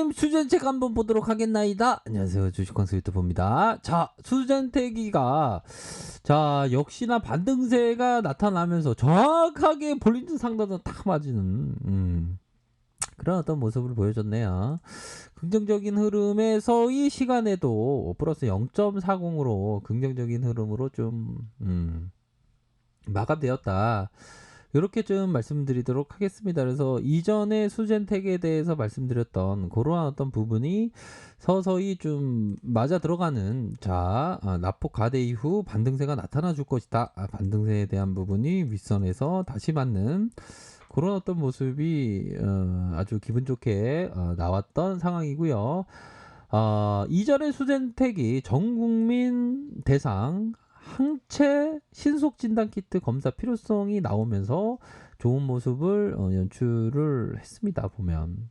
기자님 수전책 한번 보도록 하겠나이다. 안녕하세요, 주식광수 유튜브입니다. 자, 수전태기가 자 역시나 반등세가 나타나면서 정확하게 볼린저 상단을 딱 맞이는 그런 어떤 모습을 보여줬네요. 긍정적인 흐름에서의 시간에도 플러스 0.40으로 긍정적인 흐름으로 좀 마감되었다. 이렇게 좀 말씀드리도록 하겠습니다. 그래서 이전에 수젠텍에 대해서 말씀드렸던 그러한 어떤 부분이 서서히 좀 맞아 들어가는 낙폭 가대 이후 반등세가 나타나 줄 것이다. 반등세에 대한 부분이 윗선에서 다시 맞는 그런 어떤 모습이 아주 기분 좋게 나왔던 상황이고요. 이전에 수젠텍이 전국민 대상 항체 신속 진단 키트 검사 필요성이 나오면서 좋은 모습을 연출을 했습니다. 보면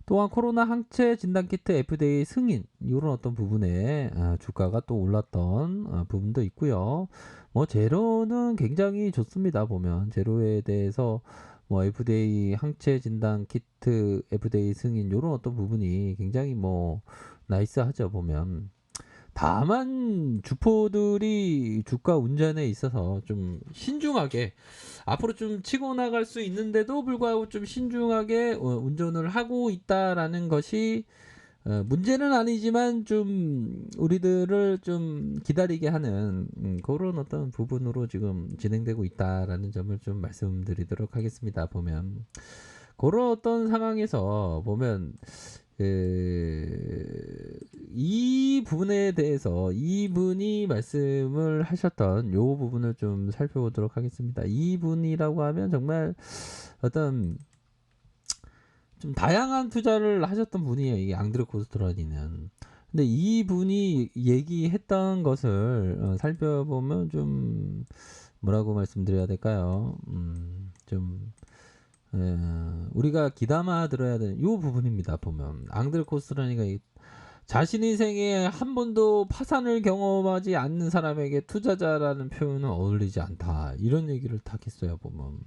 또한 코로나 항체 진단 키트 FDA 승인 이런 어떤 부분에 주가가 또 올랐던 부분도 있고요. 뭐 제로는 굉장히 좋습니다. 보면 제로에 대해서 뭐 FDA 항체 진단 키트 FDA 승인 이런 어떤 부분이 굉장히 뭐 나이스하죠. 보면 다만 주포들이 주가 운전에 있어서 좀 신중하게 앞으로 좀 치고 나갈 수 있는데도 불구하고 좀 신중하게 운전을 하고 있다라는 것이 문제는 아니지만 좀 우리들을 좀 기다리게 하는 그런 어떤 부분으로 지금 진행되고 있다라는 점을 좀 말씀드리도록 하겠습니다. 보면 그런 어떤 상황에서 보면 이 부분에 대해서 이분이 말씀을 하셨던 요 부분을 좀 살펴보도록 하겠습니다. 이분이라고 하면 정말 어떤 좀 다양한 투자를 하셨던 분이에요. 이 앙드레 코스트라니는. 근데 이분이 얘기했던 것을 살펴보면 좀 뭐라고 말씀드려야 될까요? 좀 우리가 귀담아 들어야 되는 요 부분입니다. 보면 앙드레 코스트라니가 자신의 생에 한 번도 파산을 경험하지 않는 사람에게 투자자라는 표현은 어울리지 않다. 이런 얘기를 딱 했어요. 보면.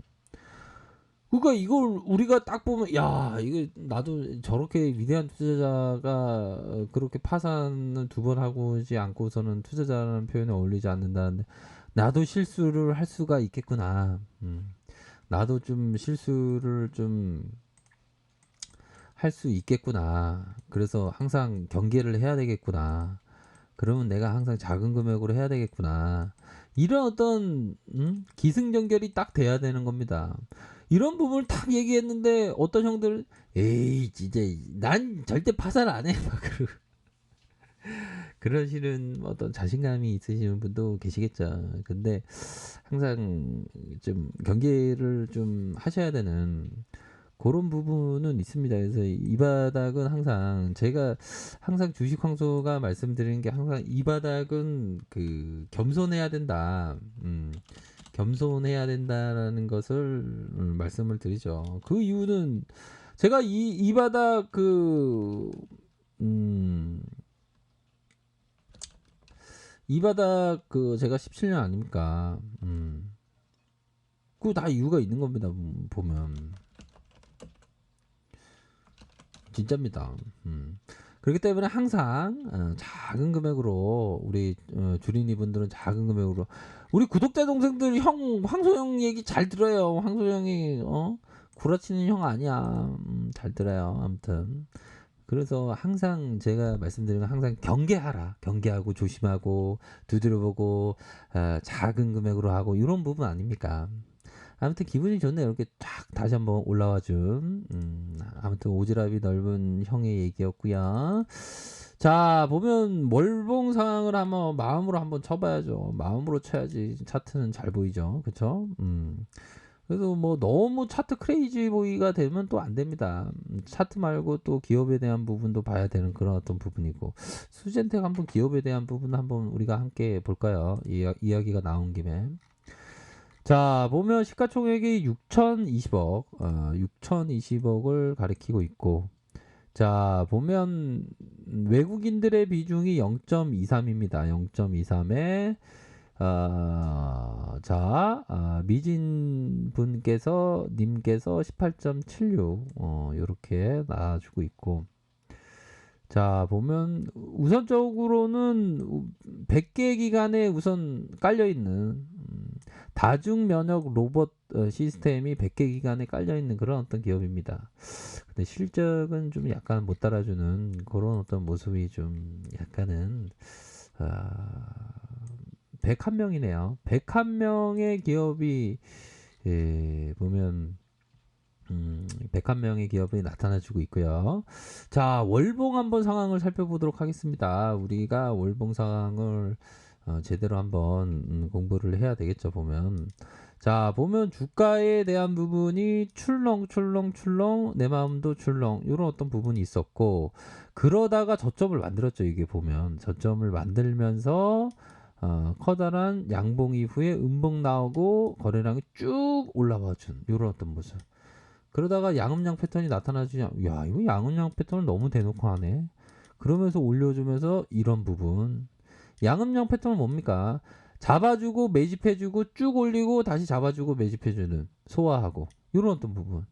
그러니까 이걸 우리가 딱 보면 야 이거 나도 저렇게 위대한 투자자가 그렇게 파산을 두 번 하고지 않고서는 투자자라는 표현에 어울리지 않는다는데 나도 실수를 할 수가 있겠구나. 나도 좀 실수를 좀 할 수 있겠구나. 그래서 항상 경계를 해야 되겠구나. 그러면 내가 항상 작은 금액으로 해야 되겠구나. 이런 어떤 기승전결이 딱 돼야 되는 겁니다. 이런 부분을 딱 얘기했는데 어떤 형들 에이 진짜 난 절대 파산 안 해. 막 그러시는 어떤 자신감이 있으시는 분도 계시겠죠. 근데 항상 좀 경계를 좀 하셔야 되는 그런 부분은 있습니다. 그래서 이 바닥은 항상 제가 항상 주식 황소가 말씀드리는 게 항상 이 바닥은 그 겸손해야 된다. 겸손해야 된다라는 것을 말씀을 드리죠. 그 이유는 제가 이 바닥 이 바닥 제가 17년 아닙니까? 그 다 이유가 있는 겁니다. 보면. 진짜입니다. 그렇기 때문에 항상 작은 금액으로 우리 주린이 분들은 작은 금액으로 우리 구독자 동생들 형 황소영 얘기 잘 들어요. 황소영이 구라치는 형 아니야. 잘 들어요. 아무튼 그래서 항상 제가 말씀드리는 건 항상 경계하라. 경계하고 조심하고 두드려보고 작은 금액으로 하고 이런 부분 아닙니까? 아무튼 기분이 좋네요. 이렇게 쫙 다시 한번 올라와 준 아무튼 오지랖이 넓은 형의 얘기였고요. 자 보면 월봉 상황을 한번 마음으로 한번 쳐봐야죠. 마음으로 쳐야지 차트는 잘 보이죠. 그쵸? 그래서 뭐 너무 차트 크레이지 보이가 되면 또 안 됩니다. 차트 말고 또 기업에 대한 부분도 봐야 되는 그런 어떤 부분이고 수젠텍 한번 기업에 대한 부분 한번 우리가 함께 볼까요? 이야기가 나온 김에. 자 보면 시가총액이 6,020억 6,020억을 가리키고 있고 자 보면 외국인들의 비중이 0.23입니다. 0.23에 미진 분께서 님께서 18.76 이렇게 나와주고 있고 자, 보면 우선적으로는 100개 기간에 우선 깔려 있는 다중 면역 로봇 시스템이 100개 기간에 깔려 있는 그런 어떤 기업입니다. 근데 실적은 좀 약간 못 따라주는 그런 어떤 모습이 좀 약간은 101명이네요. 101명의 기업이 보면 101명의 기업이 나타나주고 있고요. 자, 월봉 한번 상황을 살펴보도록 하겠습니다. 우리가 월봉 상황을 제대로 한번 공부를 해야 되겠죠, 보면. 자, 보면 주가에 대한 부분이 출렁 내 마음도 출렁 이런 어떤 부분이 있었고, 그러다가 저점을 만들었죠. 이게 보면 저점을 만들면서 커다란 양봉 이후에 음봉 나오고 거래량이 쭉 올라와 준 이런 어떤 모습. 그러다가 양음양 패턴이 나타나지, 야, 이거 양음양 패턴을 너무 대놓고 하네. 그러면서 올려주면서 이런 부분. 양음양 패턴은 뭡니까? 잡아주고 매집해주고 쭉 올리고 다시 잡아주고 매집해주는, 소화하고 이런 어떤 부분.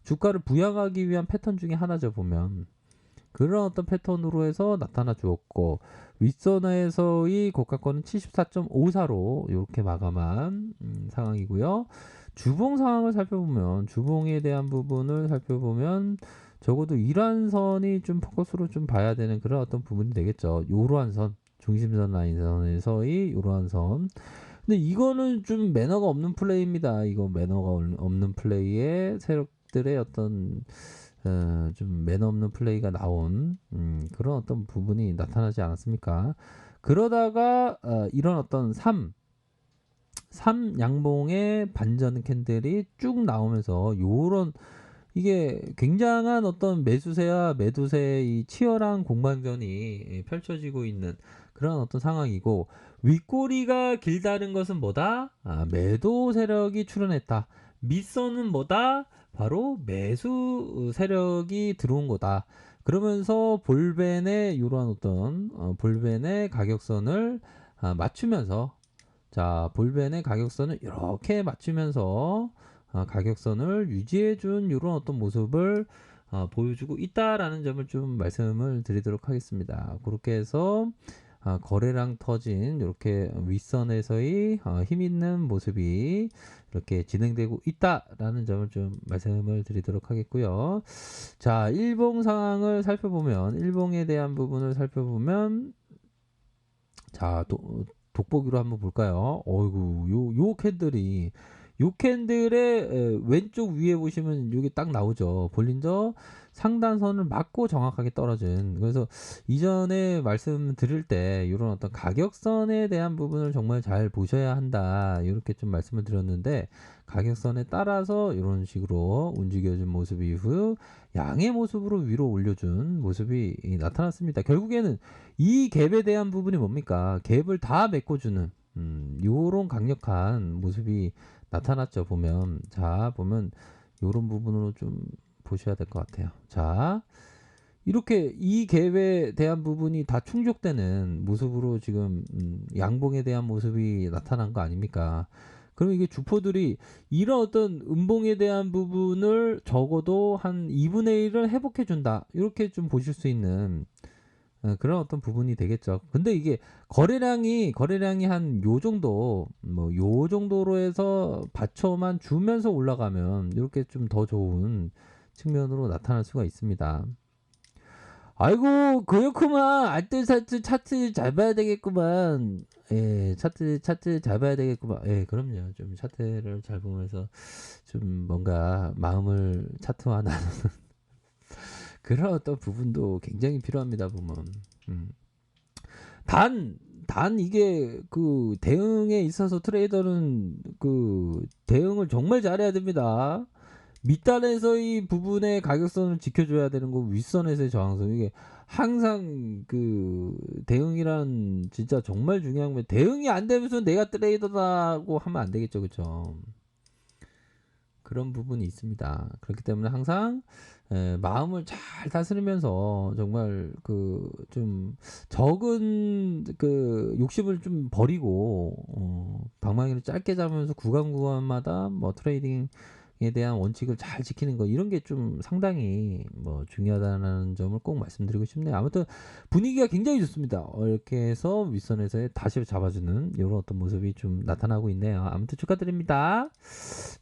주가를 부양하기 위한 패턴 중에 하나죠, 보면. 그런 어떤 패턴으로 해서 나타나 주었고, 윗선에서의 고가권은 74.54로 이렇게 마감한 상황이고요. 주봉 상황을 살펴보면, 주봉에 대한 부분을 살펴보면 적어도 이란선이 좀 포커스로 좀 봐야 되는 그런 어떤 부분이 되겠죠. 요러한 선, 중심선 라인선에서의 이러한 선. 근데 이거는 좀 매너가 없는 플레이입니다. 이거 매너가 없는 플레이에 세력들의 어떤 좀 매너 없는 플레이가 나온 그런 어떤 부분이 나타나지 않았습니까? 그러다가 이런 어떤 3 양봉의 반전 캔들이 쭉 나오면서 요런, 이게 굉장한 어떤 매수세와 매도세의 이 치열한 공방전이 펼쳐지고 있는 그런 어떤 상황이고, 윗꼬리가 길다는 것은 뭐다? 매도 세력이 출현했다. 밑선은 뭐다? 바로 매수 세력이 들어온 거다. 그러면서 볼벤의 이러한 어떤 볼벤의 가격선을 맞추면서, 자, 볼벤의 가격선을 이렇게 맞추면서 가격선을 유지해준 이런 어떤 모습을 보여주고 있다라는 점을 좀 말씀을 드리도록 하겠습니다. 그렇게 해서 거래량 터진 이렇게 윗선에서의 힘 있는 모습이 이렇게 진행되고 있다라는 점을 좀 말씀을 드리도록 하겠고요. 자, 일봉 상황을 살펴보면, 일봉에 대한 부분을 살펴보면, 자, 돋보기로 한번 볼까요? 어이구, 요 캔들이, 요 캔들의 왼쪽 위에 보시면 여기 딱 나오죠. 볼린저 상단선을 맞고 정확하게 떨어진. 그래서 이전에 말씀드릴 때 이런 어떤 가격선에 대한 부분을 정말 잘 보셔야 한다, 이렇게 좀 말씀을 드렸는데, 가격선에 따라서 이런 식으로 움직여준 모습 이후 양의 모습으로 위로 올려준 모습이 나타났습니다. 결국에는 이 갭에 대한 부분이 뭡니까? 갭을 다 메꿔주는 요런 강력한 모습이 나타났죠. 보면, 자, 보면 요런 부분으로 좀 보셔야 될 것 같아요. 자, 이렇게 이 갭에 대한 부분이 다 충족되는 모습으로 지금 양봉에 대한 모습이 나타난 거 아닙니까? 그럼 이게 주포들이 이런 어떤 음봉에 대한 부분을 적어도 한 2분의 1을 회복해 준다, 이렇게 좀 보실 수 있는 그런 어떤 부분이 되겠죠. 근데 이게 거래량이 한 요 정도, 뭐 요 정도로 해서 받쳐만 주면서 올라가면 이렇게 좀 더 좋은 측면으로 나타날 수가 있습니다. 아이고, 그렇구만. 알뜰살뜰 차트 잘 봐야 되겠구만. 예, 차트 잘 봐야 되겠구만. 예, 그럼요. 좀 차트를 잘 보면서 좀 뭔가 마음을 차트화 나누는 그런 어떤 부분도 굉장히 필요합니다, 보면. 단 이게 그 대응에 있어서 트레이더는 그 대응을 정말 잘해야 됩니다. 밑단에서의 부분의 가격선을 지켜줘야 되는 거, 윗선에서의 저항선, 이게 항상 그 대응이란 진짜 정말 중요한 거. 대응이 안 되면서 내가 트레이더다고 하면 안 되겠죠, 그렇죠? 그런 부분이 있습니다. 그렇기 때문에 항상 마음을 잘 다스리면서 정말 그 좀 적은 그 욕심을 좀 버리고 방망이를 짧게 잡으면서 구간마다 뭐 트레이딩 대한 원칙을 잘 지키는 거 이런 게 좀 상당히 뭐 중요하다는 점을 꼭 말씀드리고 싶네요. 아무튼 분위기가 굉장히 좋습니다. 이렇게 해서 윗선에서 다시 잡아주는 이런 어떤 모습이 좀 나타나고 있네요. 아무튼 축하드립니다.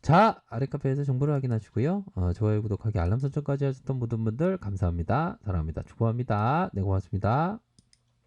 자, 아래 카페에서 정보를 확인하시고요. 좋아요, 구독하기, 알람 설정까지 하셨던 모든 분들 감사합니다. 사랑합니다. 축복합니다. 네, 고맙습니다.